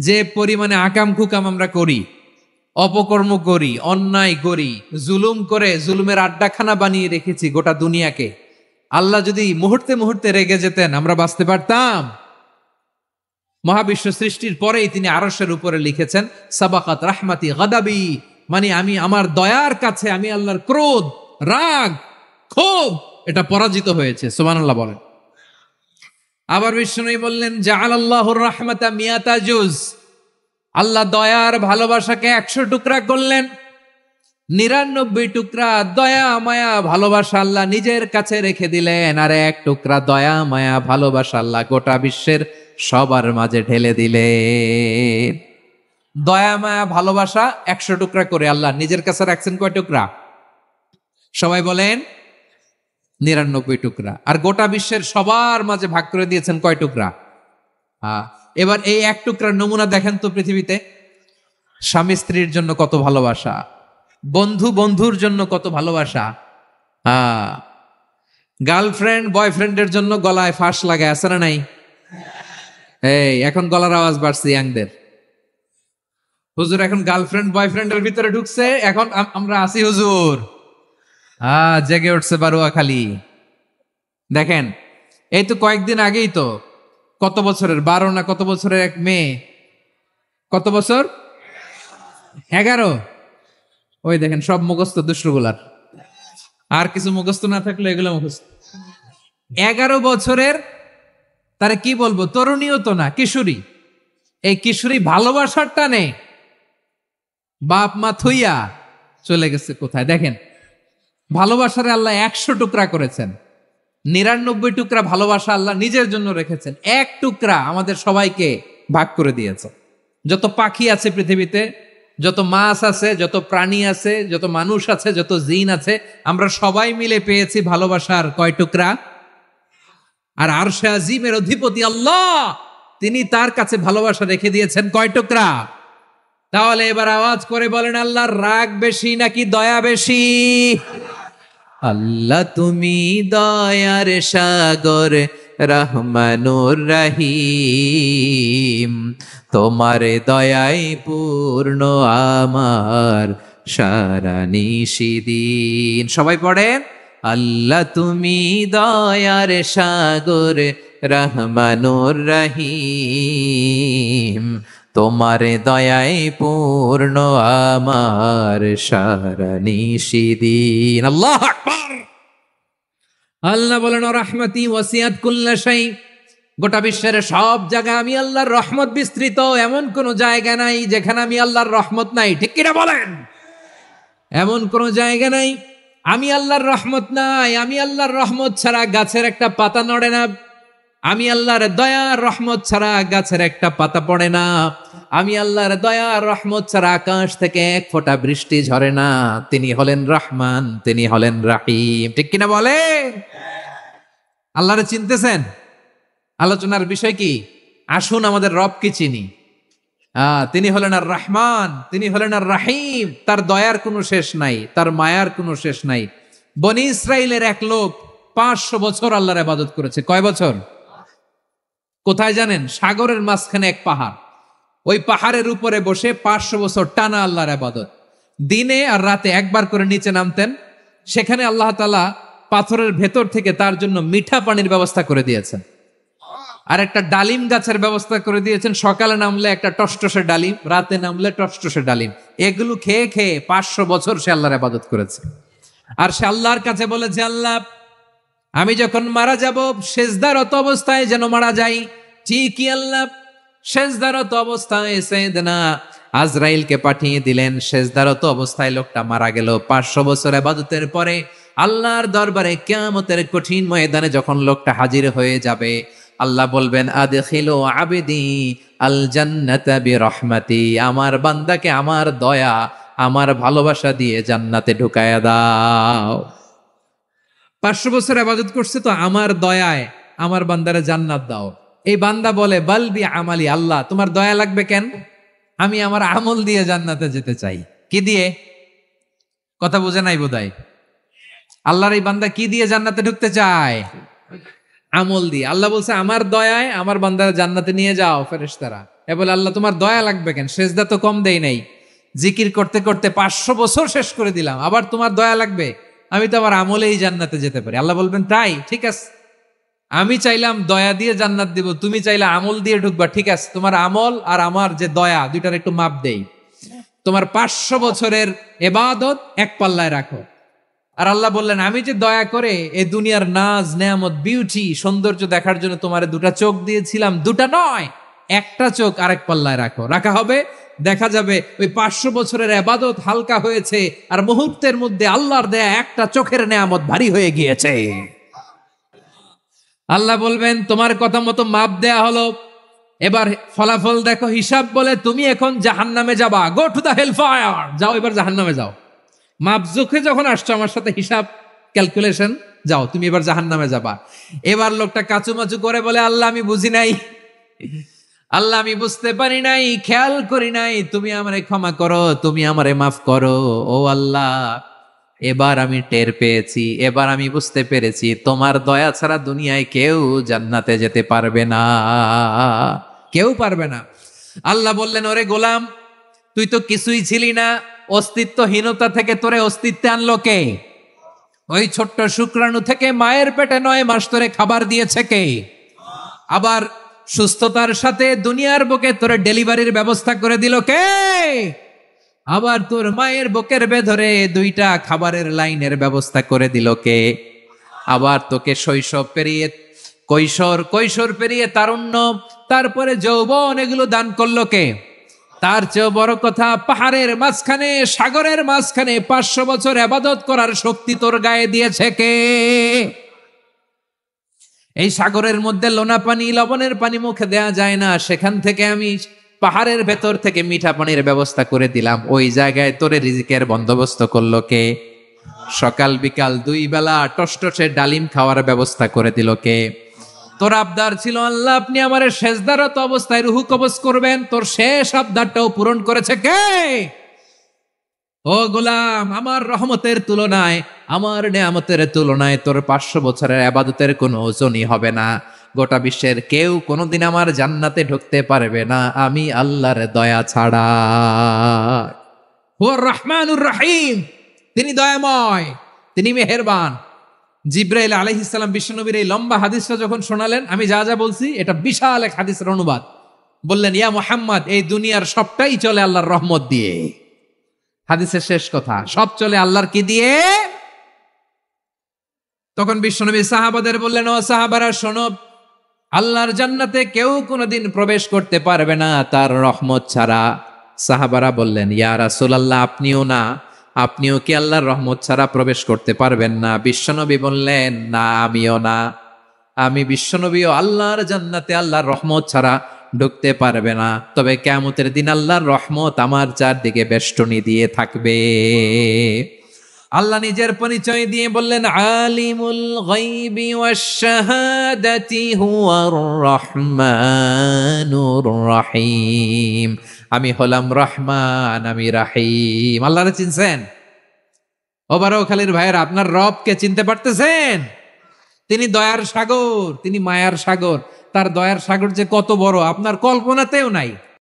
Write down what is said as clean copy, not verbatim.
যে পরিমাণে আকাম কুকাম আমরা করি, অপকর্ম করি, অন্যায় করি, জুলুম করে জুলুমের আড্ডাখানা বানিয়ে রেখেছি গোটা দুনিয়াকে, আল্লাহ যদি মুহূর্তে মুহূর্তে রেগে যেতেন আমরা বাঁচতে পারতাম? মহাবিশ্ব সৃষ্টির পরেই তিনি আরশের উপরে লিখেছেন সাবাকাত রাহমাতি গাদাবি, মানে আমি আমার দয়ার কাছে আমি আল্লাহর ক্রোধ, রাগ, ক্ষোভ এটা পরাজিত হয়েছে। সুবহানাল্লাহ বলেন। আবার বিষ্ণু বললেন জাআলাল্লাহুর রাহমাতা মিয়াতা জুজ, আল্লাহ দয়ার ভালোবাসাকে 100 টুকরা করলেন। 99 টুকরা দয়া মায়া ভালোবাসা আল্লাহ নিজের কাছে রেখে দিলেন, আর 1 টুকরা দয়া মায়া ভালোবাসা আল্লাহ গোটা বিশ্বের সবার মাঝে ঢেলে দিলেন। দয়া মায়া ভালোবাসা 100 টুকরা করে আল্লাহ নিজের কাছে রাখছেন কয় টুকরা? সবাই বলেন 99 টুকরা। আর গোটা বিশ্বের সবার মাঝে ভাগ করে দিয়েছেন কয় টুকরা? এবার এই 1 টুকরার নমুনা দেখেন তো পৃথিবীতে। স্বামী স্ত্রীর জন্য কত ভালোবাসা, বন্ধু বন্ধুর জন্য কত ভালোবাসা, গার্লফ্রেন্ড বয়ফ্রেন্ডের জন্য গলায় ফাঁস লাগায়, আছে না নাই? এই এখন গলার আওয়াজ বাড়ছে ইয়াংদের। হুজুর এখন গার্লফ্রেন্ড বয়ফ্রেন্ডের ভিতরে ঢুকছে, এখন আমরা আসি হুজুর। জেগে উঠছে বারুয়া খালি। দেখেন এই তো কয়েকদিন আগেই তো কত বছরের 12 না কত বছরের এক মেয়ে, কত বছর 11, ওই দেখেন সব মুখস্থ দুষ্টগুলার, আর কিছু মুখস্থ না থাকলে এগুলো মুখস্থ। 11 বছরের, তারে কি বলবো, তরুণীও তো না, কিশোরী। এই কিশোরী ভালোবাসার টানে বাপ মা থুইয়া চলে গেছে কোথায়? দেখেন ভালোবাসারে আল্লাহ 100 টুকরা করেছেন, 99 টুকরা ভালোবাসা আল্লাহ নিজের জন্য রেখেছেন, 1 টুকরা আমাদের সবাইকে ভাগ করে দিয়েছে। যত পাখি আছে পৃথিবীতে, যত মাছ আছে, যত প্রাণী আছে, যত মানুষ আছে, যত জিন আছে, আমরা সবাই মিলে পেয়েছি ভালোবাসার কয় টুকরা? আর আরশে আজিমের অধিপতি আল্লাহ, তিনি তার কাছে ভালোবাসা রেখে দিয়েছেন কয় টুকরা? তাহলে এবার আওয়াজ করে বলেন, আল্লাহর রাগ বেশি নাকি দয়া বেশি? আল্লাহ তুমি দয়ার সাগর রহমানুর রহিম, তোমার দয়ায় পূর্ণ আমার সারা নিশিদিন। সবাই পড়েন, আল্লাহ তুমি দয়ার সাগর রহমানুর রহিম, তোমার দয়ায় পূর্ণ আমার সারা নিশিদিন। আল্লাহু আকবার। আল্লাহ বলেন রাহমাতি ওয়াসিআত কুল্লা শাই, গোটা বিশ্বের সব জায়গায় আমি আল্লাহর রহমত বিস্তৃত, এমন কোন জায়গা নাই যেখানে আমি আল্লাহর রহমত নাই। ঠিক কিনা বলেন? এমন কোন জায়গা নাই আমি আল্লাহর রহমত নাই। আমি আল্লাহর রহমত ছাড়া গাছের একটা পাতা নড়ে না, আমি আল্লাহর দয়ার রহমত ছাড়া গাছের একটা পাতা পড়ে না, আমি আল্লাহর দয়ার রহমত ছাড়া আকাশ থেকে 1 ফোঁটা বৃষ্টি ঝরে না। তিনি হলেন রহমান, তিনি হলেন রাহিম। ঠিক কিনা বলে? আল্লাহরে চিনতেছেন? আলোচনার বিষয় কি? আসুন আমাদের রবকে চিনি। তিনি হলেন আর রহমান, তিনি হলেন আর রাহিম। তার দয়ার কোনো শেষ নাই, তার মায়ার কোনো শেষ নাই। বনি ইসরাইলের এক লোক 500 বছর আল্লাহর ইবাদত করেছে। কয় বছর? কোথায় জানেন? সাগরের মাঝখানে এক পাহাড়, ওই পাহাড়ের উপরে বসে 500 বছর টানা আল্লাহর ইবাদত। দিনে আর রাতে একবার করে নিচে নামতেন। সেখানে আল্লাহ তাআলা পাথরের ভেতর থেকে তার জন্য মিঠা পানির ব্যবস্থা করে দিয়েছেন, আর একটা ডালিম গাছের ব্যবস্থা করে দিয়েছেন। সকালে নামলে একটা টসটসে ডালিম, রাতে নামলে টসটসে ডালিম। এগুলো খেয়ে খেয়ে 500 বছর সে আল্লাহর ইবাদত করেছে। আর সে আল্লাহর কাছে বলেছে, আল্লাহ আমি যখন মারা যাব সেজদারত অবস্থায় যেন মারা যাই। ঠিকই আল্লাহ সেজদারত অবস্থায় সাইয়েদনা আজরাইলকে পাঠিয়ে দিলেন। সেজদারত অবস্থায় লোকটা মারা গেল। 500 বছর ইবাদতের পরে আল্লাহর দরবারে কিয়ামতের কঠিন ময়দানে যখন লোকটা হাজির হয়ে যাবে, আল্লাহ বলবেন আদখিলু আবদি আল জান্নাতা বিরহমাতি, আমার বান্দাকে আমার দয়া আমার ভালোবাসা দিয়ে জান্নাতে ঢুকায়া দাও। 500 বছর ইবাদত করছে তো আমার দয়ায় আমার বান্দারে জান্নাত দাও। এই বান্দা বলে বালবি আমালি, আল্লাহ তোমার দয়া লাগবে কেন? আমি আমার আমল দিয়ে জান্নাতে যেতে চাই। কি দিয়ে? কথা বুঝে নাই বোধহয়। আল্লাহর এই বান্দা কি দিয়ে জান্নাতে ঢুকতে চায়? আমল দিয়ে। আল্লাহ বলছে আমার দয়ায় আমার বান্দারা জান্নাতে নিয়ে যাও ফেরেশতারা। এ বলে আল্লাহ তোমার দয়া লাগবে কেন, সেজদা তো কম দেই নাই, জিকির করতে করতে 500 বছর শেষ করে দিলাম, আবার তোমার দয়া লাগবে? আমি তো আমার আমলেই জান্নাতে যেতে পারি। আল্লাহ বলবেন তাই, ঠিক আছে, আমি চাইলাম দয়া দিয়ে জান্নাত দিব, তুমি চাইলে আমল দিয়ে ঢুকবা, ঠিক আছে, তোমার আমল আর আমার যে দয়া দুইটার একটু মাপ দেই, তোমার 500 বছরের ইবাদত এক পাল্লায় রাখো। আর আল্লাহ বললেন আমি যে দয়া করে এই দুনিয়ার নাজ নেয়ামত বিউটি সৌন্দর্য দেখার জন্য তোমার দুটা চোখ দিয়েছিলাম, দুটা নয় একটা চোখ আরেক পাল্লায় রাখো, রাখা হবে, দেখা যাবে ওই 500 বছরের ইবাদত হালকা হয়েছে আর মুহূর্তের মধ্যে আল্লাহর দেয়া একটা চোখের নেয়ামত ভারী হয়ে গিয়েছে। আল্লাহ বলবেন তোমার কথা মতো মাপ দেয়া হলো, এবার ফলাফল দেখো, হিসাব বলে তুমি এখন জাহান্নামে যাবা, go to the hell fire, যাও এবার জাহান্নামে যাও। মাপ জোখে যখন আসছো আমার সাথে হিসাব ক্যালকুলেশন, যাও তুমি এবার জাহান্নামে যাবা। এবার লোকটা কাচুমাচু করে বলে আল্লাহ আমি বুঝি নাই, আল্লাহ আমি বুঝতে পারি নাই, খেয়াল করি নাই, তুমি আমারে ক্ষমা করো, তুমি আমারে মাফ করো। ও আল্লাহ, এবার আমি টের পেয়েছি, এবার আমি বুঝতে পেরেছি তোমার দয়া ছাড়া দুনিয়ায় কেউ জান্নাতে যেতে পারবে না, কেউ পারবে না। আল্লাহ বললেন ওরে গোলাম, তুই তো কিছুই ছিলি না, অস্তিত্বহীনতা থেকে তোরে অস্তিত্বে আনলো কে? ওই ছোট্ট শুক্রাণু থেকে মায়ের পেটে 9 মাস ধরে খাবার দিয়েছে কে? আবার সুস্থতার সাথে দুনিয়ার বুকে তোরে ডেলিভারির ব্যবস্থা করে দিল কে? আবার তোর মায়ের বুকের ভেতরে 2টা খাবারের লাইনের ব্যবস্থা করে দিল কে? আবার তোকে শৈশব পেরিয়ে কৈশোর পেরিয়ে তারুণ্য, তারপরে যৌবন, এগুলো দান করলো কে? তার চেয়েও বড় কথা, পাহাড়ের মাঝখানে সাগরের মাঝখানে 500 বছর ইবাদত করার শক্তি তোর গায়ে দিয়েছে কে? এই সাগরের মধ্যে লোনা পানি লবণের পানি মুখে দেয়া যায় না, সেখান থেকে আমি পাহাড়ের ভেতর থেকে মিঠা পানির ব্যবস্থা করে দিলাম, ওই জায়গায় তোরে রিজিকের বন্দোবস্ত করলো কে? সকাল বিকাল 2 বেলা টসটসে ডালিম খাওয়ার ব্যবস্থা করে দিল কে? তোর আবদার ছিল আল্লাহ আপনি আমার সেজদারত অবস্থায় রুহু কবজ করবেন, তোর শেষ আবদারটাও পূরণ করেছে কে? ও গোলাম, আমার রহমতের তুলনায়, আমার নেয়ামতের তুলনায় তোর 500 বছরের ইবাদতের কোনো ওজনই হবে না। গোটা বিশ্বের কেউ কোনোদিন আমার জান্নাতে ঢুকতে পারবে না আমি আল্লাহর দয়া ছাড়া। হুয়া রহমানুর রহিম, তিনি দয়াময়, তিনি মেহেরবান। জিব্রাইল আলাইহিস সালাম বিশ্বনবীর এই লম্বা হাদিসটা যখন শোনালেন, আমি যা যা বলছি এটা বিশাল এক হাদিসের অনুবাদ, বললেন ইয়া মুহাম্মদ, এই দুনিয়ার সবটাই চলে আল্লাহর রহমত দিয়ে। হাদিসের শেষ কথা, সব চলে আল্লাহর কি দিয়ে? তখন বিশ্বনবী সাহাবাদের বললেন, ও সাহাবারা শোনো, আল্লাহর জান্নাতে কেউ কোনোদিন প্রবেশ করতে পারবে না তার রহমত ছাড়া। সাহাবারা বললেন ইয়া রাসূলুল্লাহ, আপনিও না, আপনিও কি আল্লাহর রহমত ছাড়া প্রবেশ করতে পারবেন না? বিশ্বনবী বললেন না, আমিও না, আমি বিশ্বনবীও আল্লাহর জান্নাতে আল্লাহর রহমত ছাড়া ঢুকতে পারবে না, তবে কিয়ামতের দিন আল্লাহর রহমত আমার চারদিকে বেষ্টনী দিয়ে থাকবে। আল্লাহ নিজের পরিচয় দিয়ে বললেন আলিমুল গায়বি ওয়াশ শাহাদাতি হুয়ার রহমানুর রহিম, আমি হলাম রহমান, আমি রাহিম। আল্লাহরে চিনছেন? ও বারোখালীর ভাইয়েরা, আপনার রবকে চিনতে পারতেছেন? তিনি দয়ার সাগর, তিনি মায়ার সাগর, তার দয়ার সাগর যে কত বড় আপনার কল্পনাতেও নাই।